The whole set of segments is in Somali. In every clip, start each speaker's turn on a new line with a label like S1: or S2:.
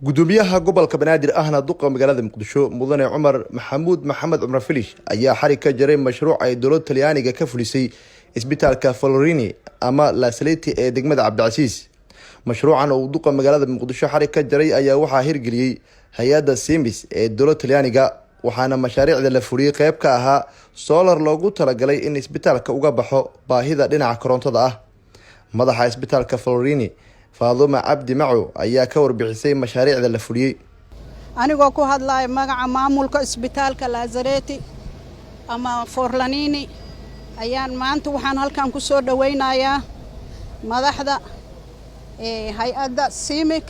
S1: gudoomiyaha gobolka Banaadir ahna duqa magaalada Muqdisho mudane Cumar Maxamed Cumar Filish ayaa xarig ka jaray mashruuc ay dowladda Talyaaniga ka fulisay isbitaalka Florini ama La Salete ee degmada Cabdicasiis. Mashruucan oo duqa magaalada Muqdisho xarig ka jaray ayaa waxaa hirgeliyay hay'adda Simis ee dowladda Talyaaniga, waxaana mashaariicda la fuliyay qayb ka ahaa solar loogu talagalay in isbitaalka uga baxo baahida dhinaca korontada ah. Madaxa isbitaalka Florini Faaduma Abdi Macu ayaa ka warbixisay mashaariicda la fuliyay.
S2: Anigoo ku hadlay magaca maamulka isbitaalka La Salete ama Forlanini ayaan maanta waxaan halkan ku soo dhaweynayaa madaxda hay'adda Simik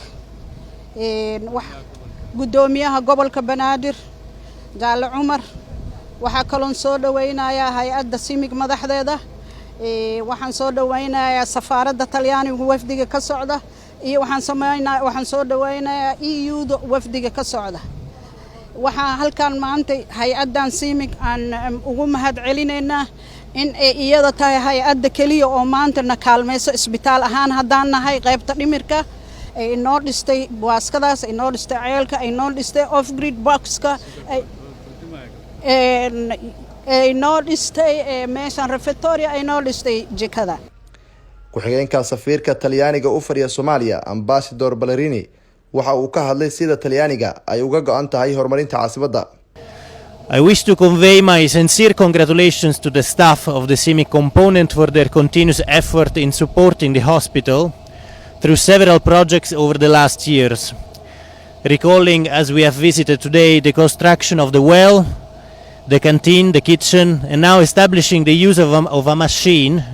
S2: gudoomiyaha gobolka Banaadir Jaale Cumar. waxaa kaloon soo dhaweynayaa hay'adda Simik madaxdeeda waxaan soo dhaweynayaa safaaradda Talyaaniga wafdiga ka socda iyo waxaan soo dhaweynayaa EU wafdiga ka socda. waxaan halkan maanta hay'addan Simik aan ugu mahad celinaynaa in ay iyada tahay hay'adda kaliya oo maanta na kaalmayso isbitaal ahaan haddaan nahay qaybta dhimirka ay noo dhistay waaskadaas, ay noo dhistay ceelka, ay noo dhistay off grid boxka, ay noo dhistay meeshan refectoria, ay noo dhistay jikada.
S1: ku-xigeenka safiirka Talyaaniga u fadhiya Soomaaliya Ambassador Ballerini waxa uu ka hadlay sida Talyaaniga ay uga go'an tahay horumarinta caasimadda.
S3: I wish to convey my sincere congratulations to the staff of the CIMIC component for their continuous effort in supporting the hospital through several projects over the last years. Recalling, as we have visited today, the construction of the well, the canteen, the kitchen, and now establishing the use of a machine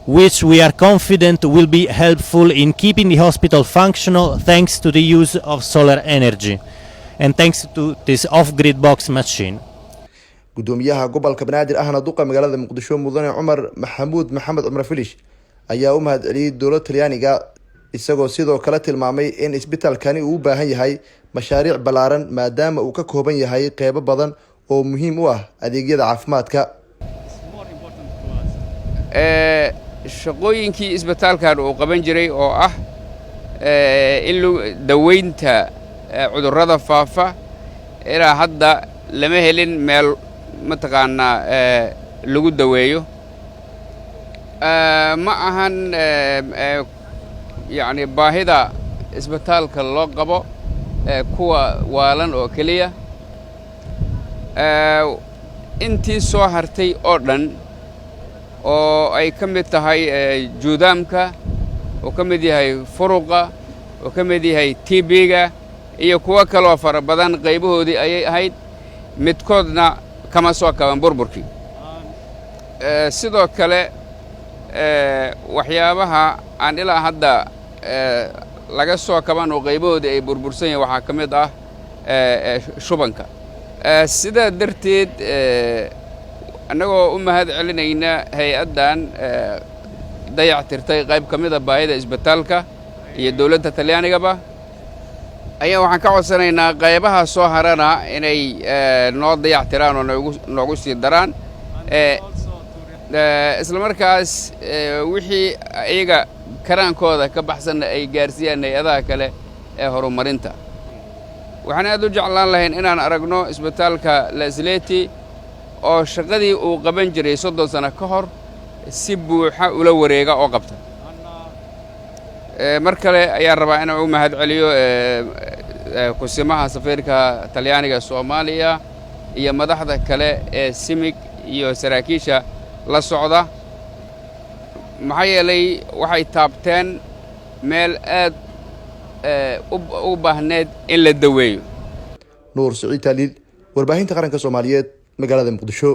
S3: which we are confident will be helpful in keeping the hospital functional thanks to the use of solar energy and thanks to this off-grid box machine.
S1: gudoomiyaha gobolka Banaadir ahna duqa magaalada Muqdisho mudane Cumar Maxamed Cumar Filish ayaa u mahad celiyay dowladda Talyaaniga isagoo sidoo kale tilmaamay in isbitaalkani uu u baahan yahay mashaariic ballaaran maadaama uu ka kooban yahay qaybo badan oo muhiim u ah adeegyada caafimaadka.
S4: shaqooyinkii isbitaalkan uu qaban jiray oo ah in daweynta cudurrada faafa ilaa hadda lama helin meel mataqaanaa lagu daweeyo. ma ahan yani baahida isbitaalka loo qabo kuwa waalan oo keliya, intii soo hartay oo dhan oo ay ka mid tahay juudaamka, oo ka mid yahay furuqa, oo ka mid yahay TB-ga iyo kuwa kaloo fara badan qaybahoodii ayay ahayd, midkoodna kama soo kaban burburkii. sidoo kale waxyaabaha aan ilaa hadda laga soo kaban oo qaybahoodii ay burbursan yihiin waxaa ka mid ah shubanka. sidaa darteed annagoo u mahad celinayna hay-addan dayactirtay qayb ka mid a baahida isbitaalka iyo dowladda Talyaanigaba ayaa waxaan ka codsanaynaa qaybaha soo harana inay noo dayactiraan oo noogu sii daraan. isla markaas wixii iyaga karaankooda ka baxsanna ay gaarsiiyaan hay-adaha kale ee horumarinta. waxaan aad u jeclaan lahayn inaan aragno isbitaalka La Salete oo shaqadii uu qaban jiray 30 sano ka hor si buuxa ula wareega oo qabta. mar kale ayaan rabaa inaan u mahad celiyo kusimaha safiirka Talyaaniga Soomaaliya iyo madaxda kale ee Simik iyo saraakiisha la socda, maxaa yeelay waxay taabteen meel aad u baahneed in la daweeyo.
S1: Nuur Saciid Taliil, warbaahinta qaranka Soomaaliyeed, magaalada Muqdisho.